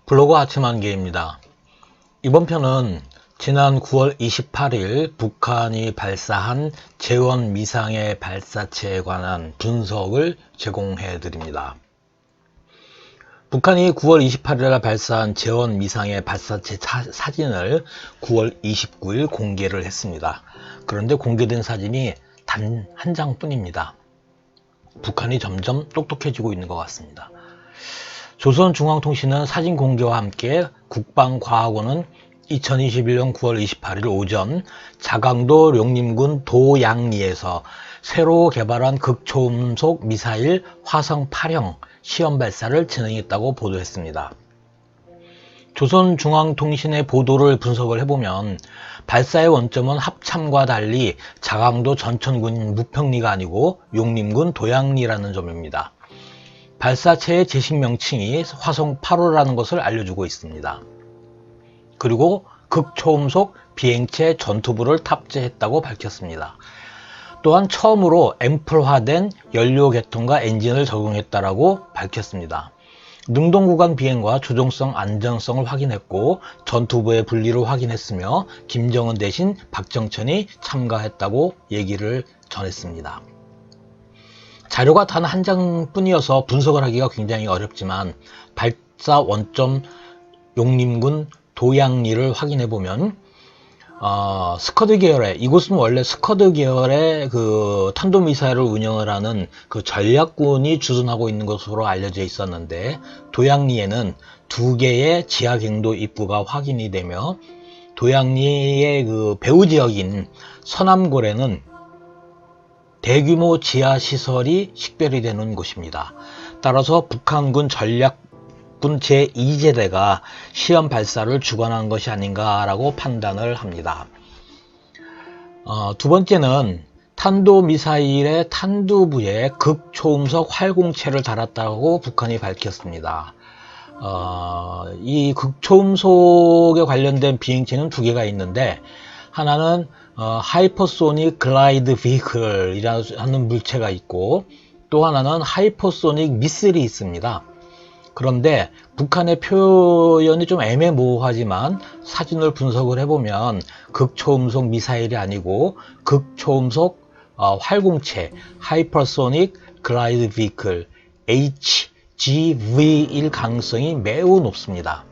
블로그 아침 한개입니다. 이번 편은 지난 9월 28일 북한이 발사한 재원 미상의 발사체에 관한 분석을 제공해 드립니다. 북한이 9월 28일 발사한 재원 미상의 발사체 사진을 9월 29일 공개를 했습니다. 그런데 공개된 사진이 단 한 장뿐입니다. 북한이 점점 똑똑해지고 있는 것 같습니다. 조선중앙통신은 사진 공개와 함께 국방과학원은 2021년 9월 28일 오전 자강도 룡림군 도양리에서 새로 개발한 극초음속 미사일 화성 8형 시험 발사를 진행했다고 보도했습니다. 조선중앙통신의 보도를 분석을 해보면 발사의 원점은 합참과 달리 자강도 전천군 무평리가 아니고 용림군 도양리라는 점입니다. 발사체의 제식 명칭이 화성 8호라는 것을 알려주고 있습니다. 그리고 극초음속 비행체 전투부를 탑재했다고 밝혔습니다. 또한 처음으로 앰플화된 연료 계통과 엔진을 적용했다고 밝혔습니다. 능동구간 비행과 조종성 안정성을 확인했고 전투부의 분리를 확인했으며 김정은 대신 박정천이 참가했다고 얘기를 전했습니다. 자료가 단 한 장뿐이어서 분석을 하기가 굉장히 어렵지만 발사 원점 용림군 도양리를 확인해보면 스커드 계열의, 이곳은 원래 스커드 계열의 그 탄도미사일을 운영을 하는 그 전략군이 주둔하고 있는 것으로 알려져 있었는데, 도양리에는 2개의 지하 갱도 입구가 확인이 되며 도양리의 그 배후 지역인 서남골에는 대규모 지하시설이 식별이 되는 곳입니다. 따라서 북한군 전략군 제2제대가 시험 발사를 주관한 것이 아닌가라고 판단을 합니다. 두 번째는 탄도미사일의 탄두부에 극초음속 활공체를 달았다고 북한이 밝혔습니다. 이 극초음속에 관련된 비행체는 2개가 있는데, 하나는 하이퍼소닉 글라이드 비클이라는 물체가 있고, 또 하나는 하이퍼소닉 미슬이 있습니다. 그런데 북한의 표현이 좀 애매모호하지만 사진을 분석을 해보면 극초음속 미사일이 아니고 극초음속 활공체 하이퍼소닉 글라이드 비클 HGV일 가능성이 매우 높습니다.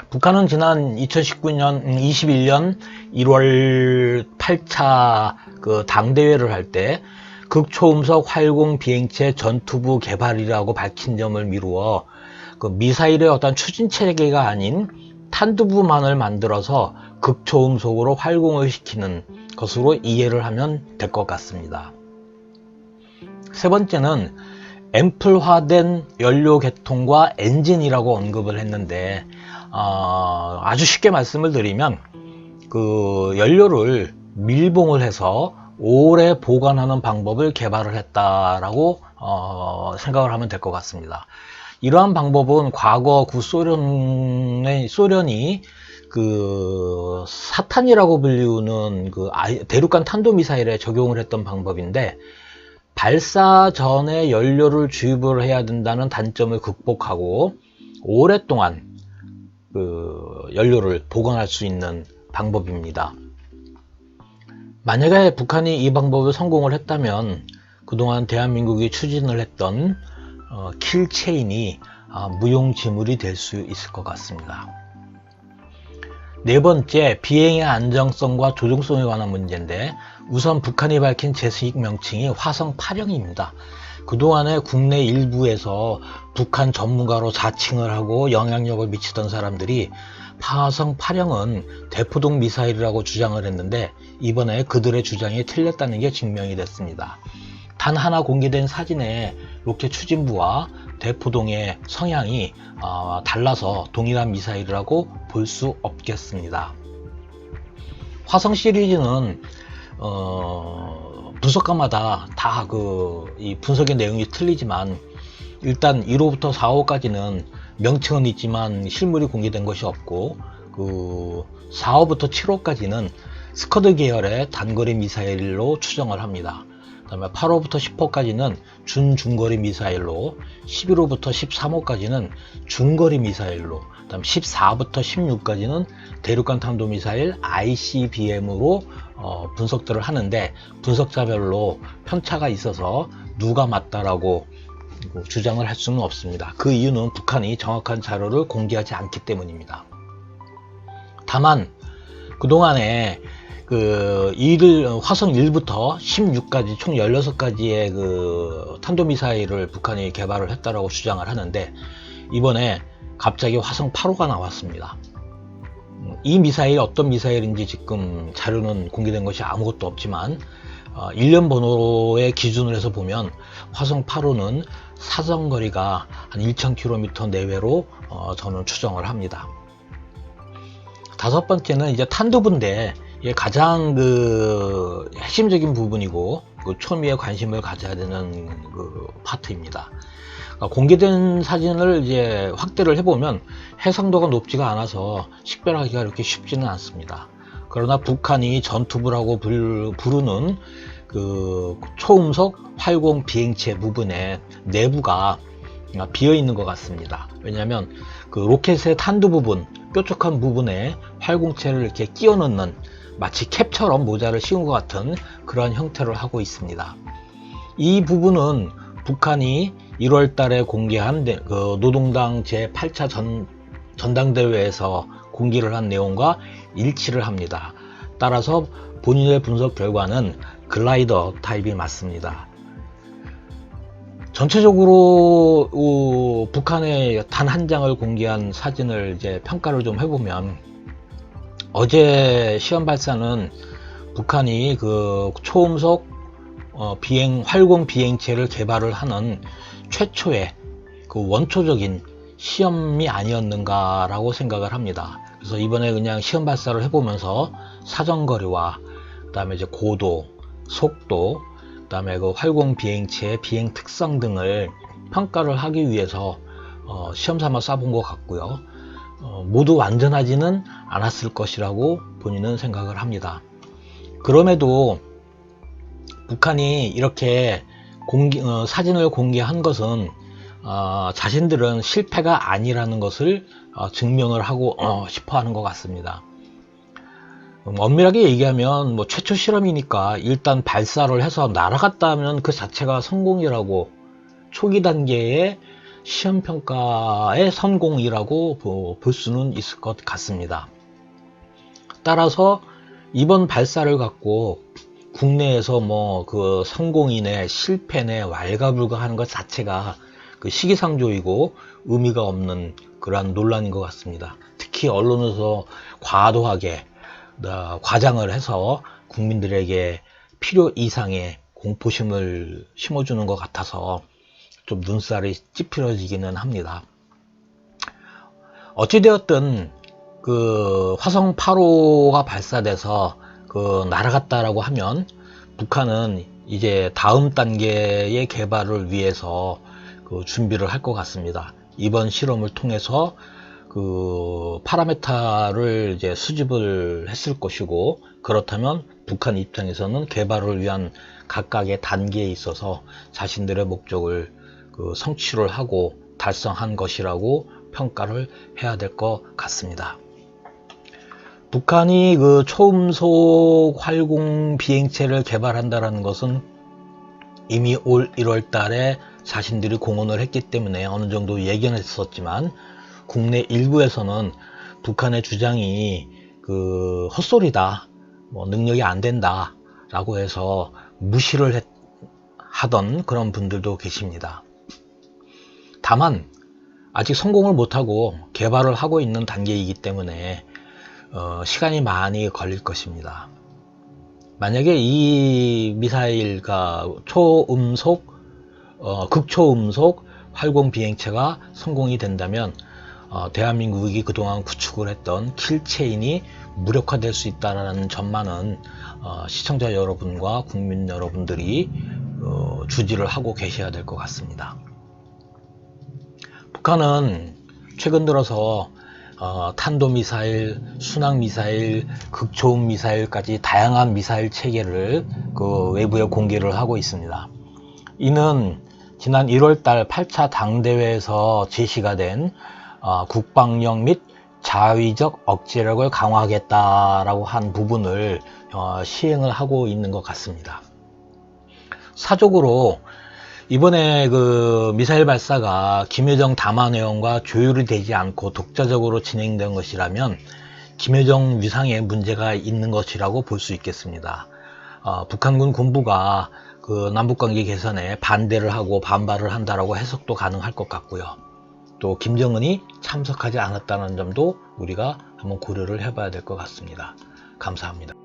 북한은 지난 2021년 1월 8차 그 당대회를 할 때 극초음속 활공 비행체 전투부 개발이라고 밝힌 점을 미루어 그 미사일의 어떤 추진 체계가 아닌 탄두부만을 만들어서 극초음속으로 활공을 시키는 것으로 이해를 하면 될 것 같습니다. 세 번째는 앰플화된 연료 계통과 엔진이라고 언급을 했는데, 아주 쉽게 말씀을 드리면 그 연료를 밀봉을 해서 오래 보관하는 방법을 개발을 했다라고 생각을 하면 될 것 같습니다. 이러한 방법은 과거 소련이 그 사탄이라고 불리우는 그 대륙간 탄도미사일에 적용을 했던 방법인데, 발사 전에 연료를 주입을 해야 된다는 단점을 극복하고 오랫동안 그 연료를 보관할 수 있는 방법입니다. 만약에 북한이 이 방법을 성공을 했다면 그동안 대한민국이 추진을 했던 킬체인이 무용지물이 될 수 있을 것 같습니다. 네 번째, 비행의 안정성과 조종성에 관한 문제인데, 우선 북한이 밝힌 제식 명칭이 화성 8형입니다. 그동안에 국내 일부에서 북한 전문가로 자칭을 하고 영향력을 미치던 사람들이 화성 8형은 대포동 미사일이라고 주장을 했는데, 이번에 그들의 주장이 틀렸다는 게 증명이 됐습니다. 단 하나 공개된 사진에 로켓 추진부와 대포동의 성향이 달라서 동일한 미사일이라고 볼 수 없겠습니다. 화성 시리즈는 분석가마다 다 이 분석의 내용이 틀리지만, 일단 1호부터 4호까지는 명칭은 있지만 실물이 공개된 것이 없고, 그 4호부터 7호까지는 스커드 계열의 단거리 미사일로 추정을 합니다. 그다음에 8호부터 10호까지는 준중거리 미사일로, 11호부터 13호까지는 중거리 미사일로, 그다음 14부터 16까지는 대륙간 탄도미사일 ICBM으로 분석들을 하는데, 분석자별로 편차가 있어서 누가 맞다라고 주장을 할 수는 없습니다. 그 이유는 북한이 정확한 자료를 공개하지 않기 때문입니다. 다만 그동안에 화성 1부터 16까지 총 16가지의 그 탄도미사일을 북한이 개발을 했다라고 주장을 하는데, 이번에 갑자기 화성 8호가 나왔습니다. 이 미사일이 어떤 미사일인지 지금 자료는 공개된 것이 아무것도 없지만, 일련 번호의 기준으로 해서 보면 화성 8호는 사정거리가 한 1000km 내외로 저는 추정을 합니다. 다섯 번째는 이제 탄두부인데, 이게 가장 핵심적인 부분이고 초미의 관심을 가져야 되는 파트입니다. 공개된 사진을 이제 확대를 해보면 해상도가 높지가 않아서 식별하기가 그렇게 쉽지는 않습니다. 그러나 북한이 전투부라고 부르는 초음속 활공 비행체 부분의 내부가 비어 있는 것 같습니다. 왜냐하면 로켓의 탄두 부분, 뾰족한 부분에 활공체를 이렇게 끼워 넣는, 마치 캡처럼 모자를 씌운 것 같은 그런 형태를 하고 있습니다. 이 부분은 북한이 1월 달에 공개한 노동당 제8차 전당대회에서 공개를 한 내용과 일치를 합니다. 따라서 본인의 분석 결과는 글라이더 타입이 맞습니다. 전체적으로 북한의 단 한 장을 공개한 사진을 이제 평가를 좀 해보면, 어제 시험 발사는 북한이 초음속 활공 비행체를 개발을 하는 최초의 원초적인 시험이 아니었는가라고 생각을 합니다. 그래서 이번에 그냥 시험 발사를 해보면서 사정거리와 그다음에 이제 고도, 속도, 그다음에 활공 비행체의 비행 특성 등을 평가를 하기 위해서 시험 삼아 쏴본 것 같고요. 모두 완전하지는 않았을 것이라고 본인은 생각을 합니다. 그럼에도 북한이 이렇게 사진을 공개한 것은 자신들은 실패가 아니라는 것을 증명을 하고 싶어 하는 것 같습니다. 엄밀하게 얘기하면 최초 실험이니까 일단 발사를 해서 날아갔다면 그 자체가 성공이라고, 초기 단계의 시험평가의 성공이라고 볼 수는 있을 것 같습니다. 따라서 이번 발사를 갖고 국내에서 성공이네 실패네 왈가불가하는 것 자체가 시기상조이고 의미가 없는 그러한 논란인 것 같습니다. 특히 언론에서 과도하게 과장을 해서 국민들에게 필요 이상의 공포심을 심어주는 것 같아서 좀 눈살이 찌푸려지기는 합니다. 어찌되었든 화성 8호가 발사돼서 날아갔다라고 하면 북한은 이제 다음 단계의 개발을 위해서 준비를 할 것 같습니다. 이번 실험을 통해서 파라메타를 이제 수집을 했을 것이고, 그렇다면 북한 입장에서는 개발을 위한 각각의 단계에 있어서 자신들의 목적을 성취를 하고 달성한 것이라고 평가를 해야 될 것 같습니다. 북한이 초음속 활공 비행체를 개발한다는 것은 이미 올 1월 달에 자신들이 공언을 했기 때문에 어느 정도 예견했었지만, 국내 일부에서는 북한의 주장이 헛소리다, 능력이 안 된다 라고 해서 무시를 하던 그런 분들도 계십니다. 다만 아직 성공을 못하고 개발을 하고 있는 단계이기 때문에 시간이 많이 걸릴 것입니다. 만약에 이 미사일과 극초음속 활공 비행체가 성공이 된다면 대한민국이 그동안 구축을 했던 킬체인이 무력화될 수 있다는 점만은 시청자 여러분과 국민 여러분들이 주지를 하고 계셔야 될 것 같습니다. 북한은 최근 들어서 탄도미사일, 순항미사일, 극초음 미사일까지 다양한 미사일 체계를 그 외부에 공개를 하고 있습니다. 이는 지난 1월달 8차 당대회에서 제시가 된 국방력 및 자위적 억제력을 강화하겠다라고 한 부분을 시행을 하고 있는 것 같습니다. 사적으로 이번에 그 미사일 발사가 김여정 담화내용과 조율이 되지 않고 독자적으로 진행된 것이라면 김여정 위상에 문제가 있는 것이라고 볼 수 있겠습니다. 북한군 군부가 그 남북관계 개선에 반대를 하고 반발을 한다라고 해석도 가능할 것 같고요. 또 김정은이 참석하지 않았다는 점도 우리가 한번 고려를 해봐야 될 것 같습니다. 감사합니다.